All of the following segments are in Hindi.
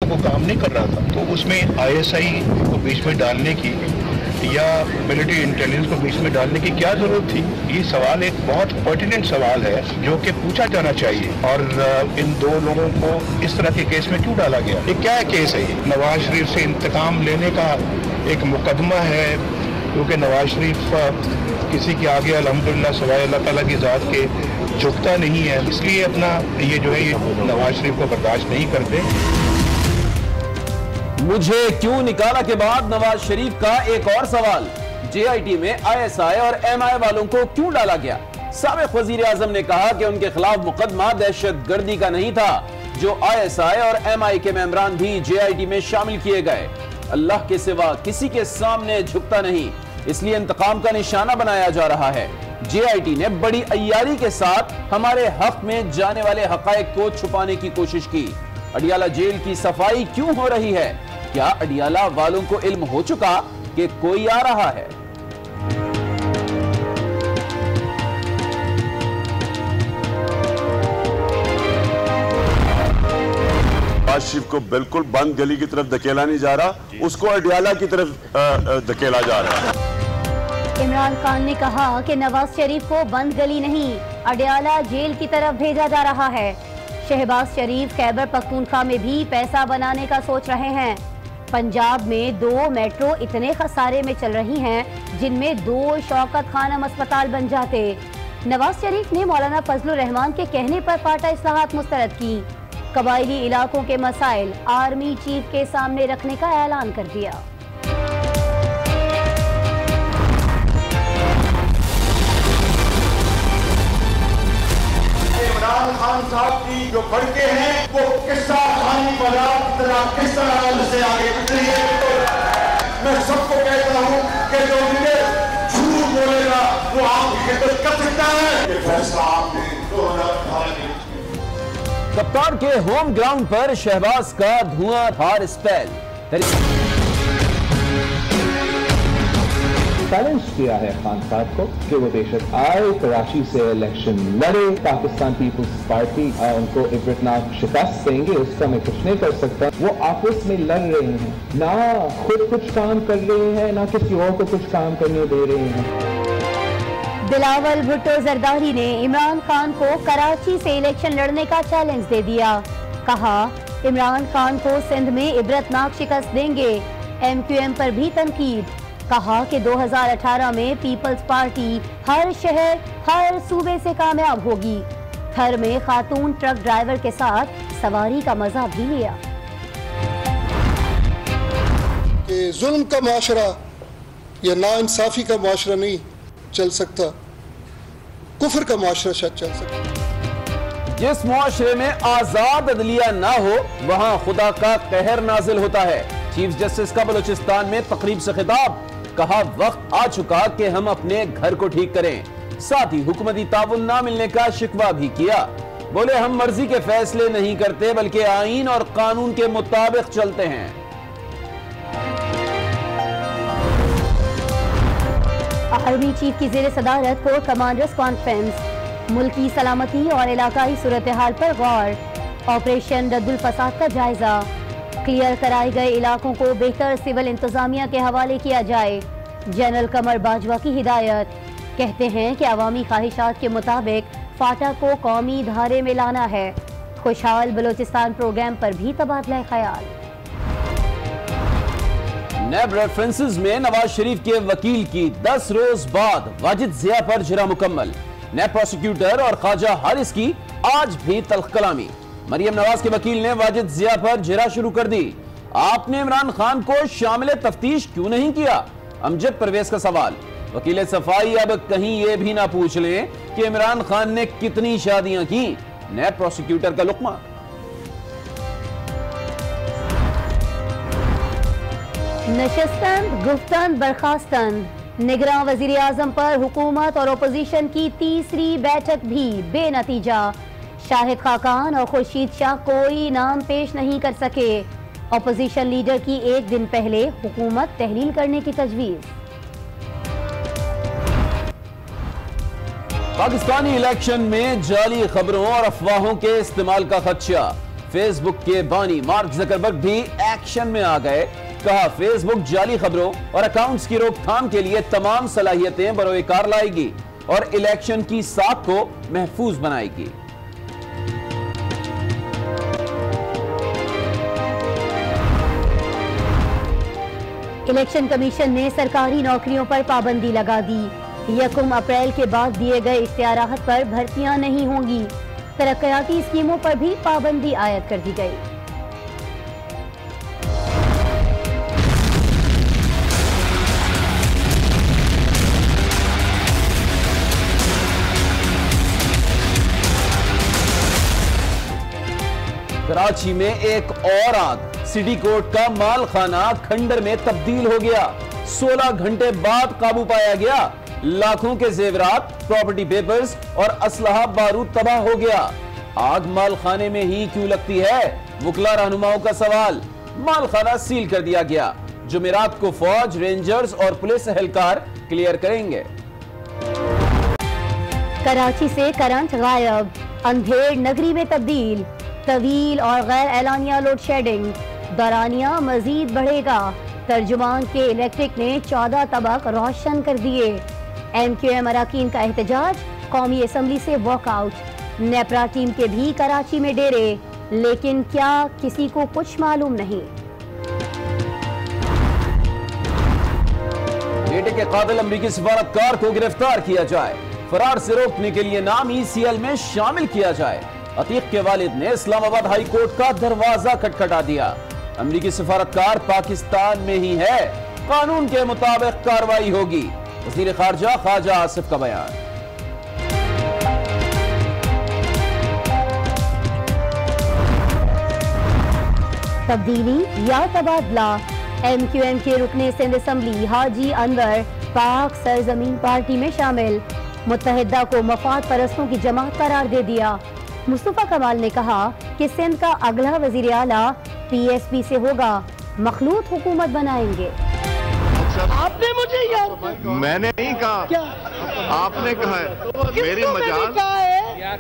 वो काम नहीं कर रहा था, तो उसमें ISI को बीच में डालने की या मिलिट्री इंटेलिजेंस को बीच में डालने की क्या जरूरत थी? ये सवाल एक बहुत पर्टिनेंट सवाल है जो कि पूछा जाना चाहिए। और इन दो लोगों को इस तरह के केस में क्यों डाला गया? ये क्या केस है? ये नवाज शरीफ से इंतकाम लेने का एक मुकदमा है, क्योंकि नवाज शरीफ किसी के आगे अल्हम्दुलिल्लाह सिवाय अल्लाह ताला की ज़ात के झुकता नहीं है, इसलिए अपना ये जो है ये नवाज शरीफ को बर्दाश्त नहीं करते। मुझे क्यों निकाला के बाद नवाज शरीफ का एक और सवाल, JIT में ISI और MI वालों को क्यों डाला गया? साबिक वजीर आजम ने कहा कि उनके खिलाफ मुकदमा दहशतगर्दी का नहीं था। जो ISI और MI के मेंबरान भी JIT में शामिल किए गए। अल्लाह के सिवा किसी के सामने झुकता नहीं, इसलिए इंतकाम का निशाना बनाया जा रहा है। JIT ने बड़ी अय्यारी के साथ हमारे हक में जाने वाले हकायक को छुपाने की कोशिश की। अडियाला जेल की सफाई क्यों हो रही है? क्या अडियाला वालों को इल्म हो चुका कि कोई आ रहा है? नवाज शरीफ को बिल्कुल बंद गली की तरफ धकेला नहीं जा रहा, उसको अडियाला की तरफ धकेला जा रहा है। इमरान खान ने कहा कि नवाज शरीफ को बंद गली नहीं, अडियाला जेल की तरफ भेजा जा रहा है। शहबाज शरीफ खैबर पख्तूनख्वा में भी पैसा बनाने का सोच रहे हैं। पंजाब में 2 मेट्रो इतने खसारे में चल रही हैं जिनमें 2 शौकत खानम अस्पताल बन जाते। नवाज शरीफ ने मौलाना फजलुर रहमान के कहने पर पार्टा इस्लाहात मुस्तरद की। कबायली इलाकों के मसाइल आर्मी चीफ के सामने रखने का ऐलान कर दिया। इमरान खान साहब की जो भड़के हैं वो किस्सा कहानी किस तरह से आगे गुजरी है। मैं सबको कहता हूँ कि जो मुझे झूठ बोलेगा वो आपकी खिदमत कर सकता है। ये फैसला आपने 2018 में कप्तान के होम ग्राउंड पर शहबाज का धुआंधार स्पेल। चैलेंज किया है खान साहब को कि वो बेशक आए, कराची से इलेक्शन लड़े, पाकिस्तान पीपुल्स पार्टी उनको इबरतनाक शिकस्त देंगे, उसका मैं कुछ नहीं कर सकता। वो आपस में लड़ रहे हैं, ना खुद कुछ काम कर रहे हैं, ना किसी और को कुछ काम करने दे रहे हैं। बिलावल भुट्टो जरदारी ने इमरान खान को कराची से इलेक्शन लड़ने का चैलेंज दे दिया। कहा इमरान खान को सिंध में इबरतनाक शिकस्त देंगे। MQM पर भी तनकीद। कहा कि 2018 में पीपल्स पार्टी हर शहर हर सूबे से कामयाब होगी। थर में खातून ट्रक ड्राइवर के साथ सवारी का मजा भी लिया। कि जुल्म का माशरा या नाइंसाफी का माशरा नहीं चल सकता, कुफर का माशरा शायद चल सकता। जिस मुआशरे में आजाद अदलिया ना हो वहां खुदा का कहर नाजिल होता है। चीफ जस्टिस का बलूचिस्तान में तकरीब से खिताब। कहा वक्त आ चुका कि हम अपने घर को ठीक करें। साथ ही हुकूमती ताउन ना मिलने का शिकवा भी किया। बोले हम मर्जी के फैसले नहीं करते बल्कि आईन और कानून के मुताबिक चलते हैं। आर्मी चीफ की जेर सदारत कोर कमांडर्स कॉन्फ्रेंस। मुल्की सलामती और इलाकाई सूरत हाल पर गौर। ऑपरेशन रद्दुल फसाद का जायजा। क्लियर कराए गए इलाकों को बेहतर सिविल इंतजामिया के हवाले किया जाए। जनरल कमर बाजवा की हिदायत। कहते हैं कि अवामी ख्वाहिशात के मुताबिक फाटा को कौमी धारे में लाना है। खुशहाल बलूचिस्तान प्रोग्राम पर भी तबादला ख्याल। नैब रेफरेंसेस में नवाज शरीफ के वकील की 10 रोज बाद वाजिद जिया पर जिरा मुकम्मल। नैब प्रोसिक्यूटर और ख्वाजा हारिस की आज भी तल्ख कलामी। मरियम नवाज के वकील ने वाजिद जिया पर जिरा शुरू कर दी। आपने इमरान खान को शामिल तफ्तीश क्यों नहीं किया? अमजद परवेज का सवाल। वकील सफाई अब कहीं ये भी ना पूछ लें कि इमरान खान ने कितनी शादियां की। नैब प्रोसिक्यूटर का लुकमा। नशस्तन गुफ्तन बर्खास्तन। निगरान वजीर आजम पर हुकूमत और अपोजिशन की तीसरी बैठक भी बेनतीजा। शाहिद खाकान और खुर्शीद शाह कोई नाम पेश नहीं कर सके। अपोजिशन लीडर की एक दिन पहले हुकूमत तहलील करने की तजवीज। पाकिस्तानी इलेक्शन में जाली खबरों और अफवाहों के इस्तेमाल का खदशा। फेसबुक के बानी मार्क जकरबर्ग भी एक्शन में आ गए। कहा फेसबुक जाली खबरों और अकाउंट्स की रोकथाम के लिए तमाम सलाहियतें बरोकार लाएगी और इलेक्शन की साख को महफूज बनाएगी। इलेक्शन कमीशन ने सरकारी नौकरियों पर पाबंदी लगा दी। 1 अप्रैल के बाद दिए गए इख्तियारात पर भर्तियां नहीं होंगी। तरक्याती स्कीमों पर भी पाबंदी आयद कर दी गई। कराची में एक और आग, सिटी कोर्ट का माल खाना खंडर में तब्दील हो गया। 16 घंटे बाद काबू पाया गया। लाखों के जेवरात, प्रॉपर्टी पेपर्स और असलहा बारूद तबाह हो गया। आग माल खाने में ही क्यों लगती है? वुकला रहनुमाओं का सवाल। माल खाना सील कर दिया गया। जुमेरात को फौज, रेंजर्स और पुलिस एहलकार क्लियर करेंगे। कराची से करंट गायब, अंधेर नगरी में तब्दील। तवील और गैर एलानिया लोड शेडिंग, दौरानिया मजीद बढ़ेगा। तर्जुमान के इलेक्ट्रिक ने 14 तबक रोशन कर दिए। MQM अरकान का एहतजाज, कौमी असम्बली से वॉकआउट। नेपरा टीम के भी कराची में डेरे, लेकिन क्या किसी को कुछ मालूम नहीं। बेटे के कातिल अमरीकी सफारतकार को गिरफ्तार किया जाए। फरार से रोकने के लिए नाम ECL में शामिल किया जाए। अतीक के वालिद ने इस्लामाबाद हाई कोर्ट का दरवाजा खटखटा दिया। अमरीकी सफारतकार पाकिस्तान में ही है, कानून के मुताबिक कार्रवाई होगी। वज़ीर खारजा ख्वाजा आसिफ का बयान। तब्दीली या तबादला, MQM के रुकने सिंध असम्बली हाजी अनवर पाक सरजमीन पार्टी में शामिल। मुत्तहिदा को मफाद परस्तों की जमात करार दे दिया। मुस्तफा कमाल ने कहा कि सिंध का अगला वजीर आला PSP से होगा, मखलूत हुकूमत बनाएंगे। आपने मुझे यार, मैंने नहीं कहा, क्या आपने कहा है। मेरी मजाल कहा है,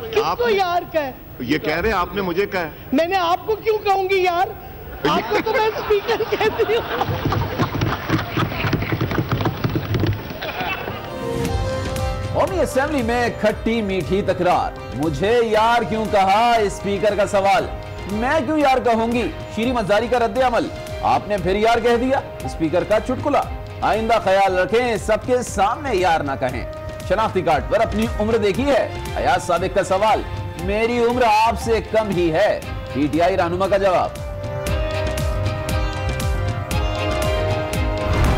किसको यार कहे? ये कह रहे हैं आपने मुझे कहा है। मैंने आपको क्यों कहूंगी यार? आपको तो मैं स्पीकर कहती हूँ। कौमी असेंबली में खट्टी मीठी तकरार। मुझे यार क्यों कहा, स्पीकर का सवाल। मैं क्यों यार कहूंगी, शीरी मजारी का रद्द अमल। आपने फिर यार कह दिया, स्पीकर का चुटकुला। आइंदा ख्याल रखें, सबके सामने यार ना कहें। शनाख्ती कार्ड पर अपनी उम्र देखी है? अयाज साबिक का सवाल। मेरी उम्र आपसे कम ही है। PTI रहनुमा का जवाब।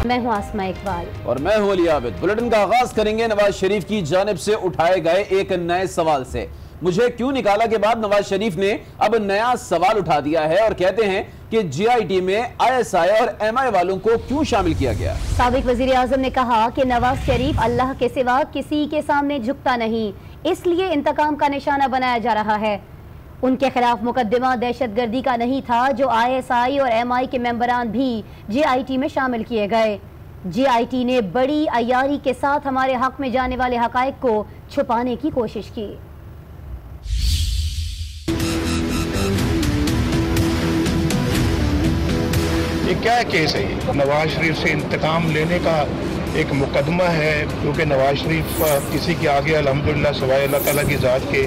मैं हूं आसमा इकबाल और मैं हूं अली आबिद। बुलेटिन का आगाज करेंगे नवाज शरीफ की जानिब से उठाए गए एक नए सवाल से। मुझे क्यों निकाला के बाद नवाज शरीफ ने अब नया सवाल उठा दिया है और कहते हैं कि GIT में ISI और MI वालों को क्यों शामिल किया गया। साबिक वजीर आजम ने कहा कि नवाज शरीफ अल्लाह के सिवा किसी के सामने झुकता नहीं, इसलिए इंतकाम का निशाना बनाया जा रहा है। उनके खिलाफ मुकदमा दहशतगर्दी का नहीं था, जो ISI और MI के मेंबरान भी GIT में शामिल किए गए। GIT ने बड़ी अय्यारी के साथ हमारे हक में जाने वाले हकायक को छुपाने की कोशिश की। ये क्या केस है? ये नवाज शरीफ से इंतकाम लेने का एक मुकदमा है, क्योंकि नवाज शरीफ किसी के आगे अल्हम्दुलिल्लाह सवाए अल्लाह ताला की ज़ात के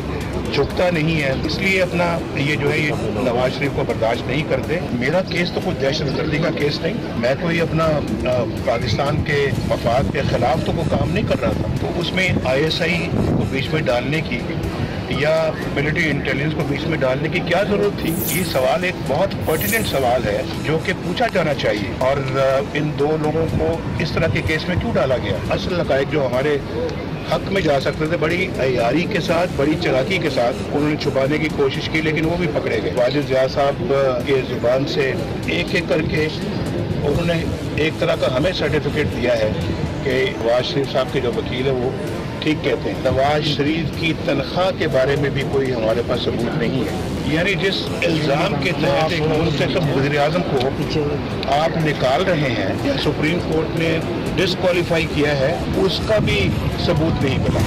झुकता नहीं है, इसलिए अपना ये जो है ये नवाज शरीफ को बर्दाश्त नहीं करते। मेरा केस तो कोई दहशतगर्दी का केस नहीं, मैं कोई अपना पाकिस्तान के मफाद के खिलाफ तो कोई काम नहीं कर रहा था। तो उसमें ISI को बीच में डालने की या मिलिट्री इंटेलिजेंस को बीच में डालने की क्या जरूरत थी? ये सवाल एक बहुत पर्टिनेंट सवाल है जो कि पूछा जाना चाहिए। और इन दो लोगों को इस तरह के केस में क्यों डाला गया? असल हक़ाइक़ जो हमारे हक में जा सकते थे, बड़ी अय्यारी के साथ, बड़ी चालाकी के साथ उन्होंने छुपाने की कोशिश की, लेकिन वो भी पकड़े गए। वाजिद ज़िया साहब के जुबान से एक एक करके उन्होंने एक तरह का हमें सर्टिफिकेट दिया है कि नवाज शरीफ साहब के जो वकील है वो ठीक कहते हैं। नवाज शरीफ की तनख्वाह के बारे में भी कोई हमारे पास सबूत नहीं है। यानी जिस इल्ज़ाम के तहत एक मुंतखब वज़ीर आज़म को आप निकाल रहे हैं या सुप्रीम कोर्ट ने डिस्क्वालीफाई किया है, उसका भी सबूत नहीं मिला।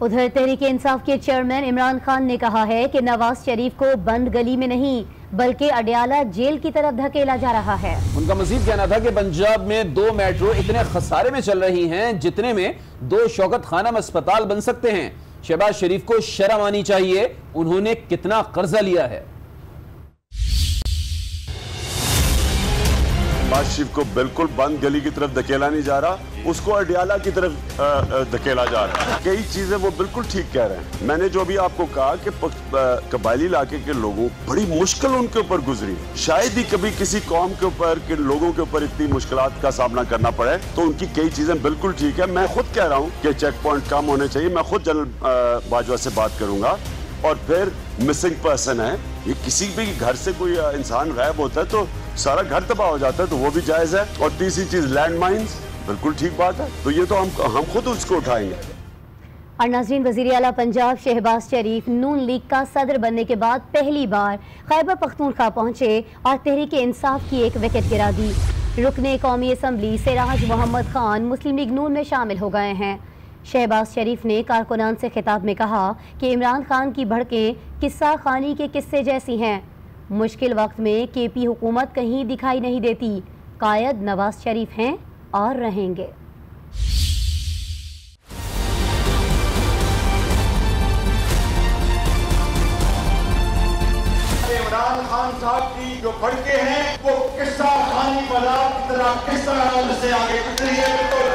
उधर तहरीक इंसाफ के चेयरमैन इमरान खान ने कहा है कि नवाज शरीफ को बंद गली में नहीं बल्कि अडयाला जेल की तरफ धकेला जा रहा है। उनका मजीद कहना था कि पंजाब में 2 मेट्रो इतने खसारे में चल रही हैं जितने में 2 शौकत खानम अस्पताल बन सकते हैं। शहबाज शरीफ को शर्म आनी चाहिए, उन्होंने कितना कर्जा लिया है। शहबाज शरीफ को बिल्कुल बंद गली की तरफ धकेला नहीं जा रहा, उसको अडयाला की तरफ धकेला जा रहा है। कई चीजें वो बिल्कुल ठीक कह रहे हैं। मैंने जो भी आपको कहा कि कबायली इलाके के लोगों बड़ी मुश्किल उनके ऊपर गुजरी, शायद ही कभी किसी कौम के ऊपर के लोगों के ऊपर इतनी मुश्किलात का सामना करना पड़े, तो उनकी कई चीजें बिल्कुल ठीक है। मैं खुद कह रहा हूँ कि चेक पॉइंट कम होने चाहिए। मैं खुद जनरल बाजवा से बात करूंगा। और फिर मिसिंग पर्सन है, ये किसी भी घर से कोई इंसान गायब होता है तो सारा घर तबाह हो जाता है, तो वो भी जायज है। और तीसरी चीज लैंड माइंस, बिल्कुल ठीक बात है, तो ये तो हम खुद उसको उठाएंगे। और नाज़रीन, वज़ीर आला पंजाब शहबाज शरीफ नून लीग का सदर बनने के बाद पहली बार खैबर पख्तूनख्वा पहुंचे और तहरीक इंसाफ की एक विकेट गिरा दी। रुकने कौमी असम्बली सिराज मोहम्मद खान मुस्लिम लीग नून में शामिल हो गए हैं। शहबाज शरीफ ने कारकुनान से खिताब में कहा कि इमरान खान की भड़कें किस्सा खानी के किस्से जैसी हैं। मुश्किल वक्त में केपी हुकूमत कहीं दिखाई नहीं देती, कायद नवाज शरीफ हैं और रहेंगे। इमरान खान साहब की जो भड़के हैं वो किस्सा खानी बाजार की तरह किस तरह उनसे आगे गुजर रही है। बिल्कुल।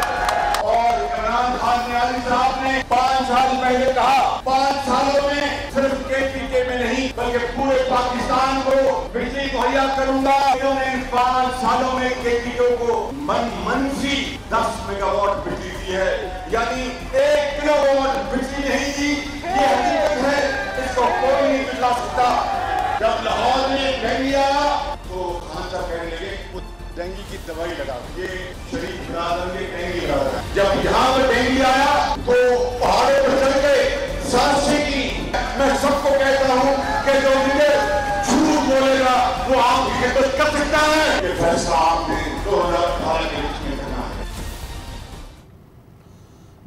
और इमरान खान साहब ने 5 साल पहले कहा 5 सालों में सिर्फ केपीके में नहीं बल्कि पूरे पाकिस्तान को बिजली मुहैया करूंगा। इन्होंने इन 5 सालों में केपीके को मनफी 10 मेगावाट बिजली दी है, यानी 1 किलोवाट बिजली नहीं दी। ये हकीकत है, इसको कोई नहीं मिटा सकता। जब लाहौर में डेंगू आया तो खान साहब कहने लगे डेंगू की दवाई लगा, ये शरीफ बिरादर ने डेंगू लगा। जब यहाँ पर डेंगू आया तो पहाड़ों पर चल के सांसें की। मैं सबको कहता हूँ कि जो मुझे झूठ बोलेगा वो आपकी खिदमत कर सकता है। ये फैसला आपने 2018 के बीच में करना है।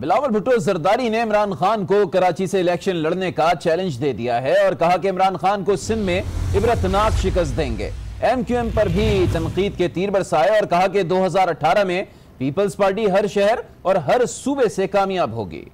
बिलावल भुट्टो जरदारी ने इमरान खान को कराची से इलेक्शन लड़ने का चैलेंज दे दिया है और कहा कि इमरान खान को सिंध में इबरतनाक शिकस्त देंगे। MQM पर भी तनकीद के तीर बरसाए और कहा कि 2018 में पीपल्स पार्टी हर शहर और हर सूबे से कामयाब होगी।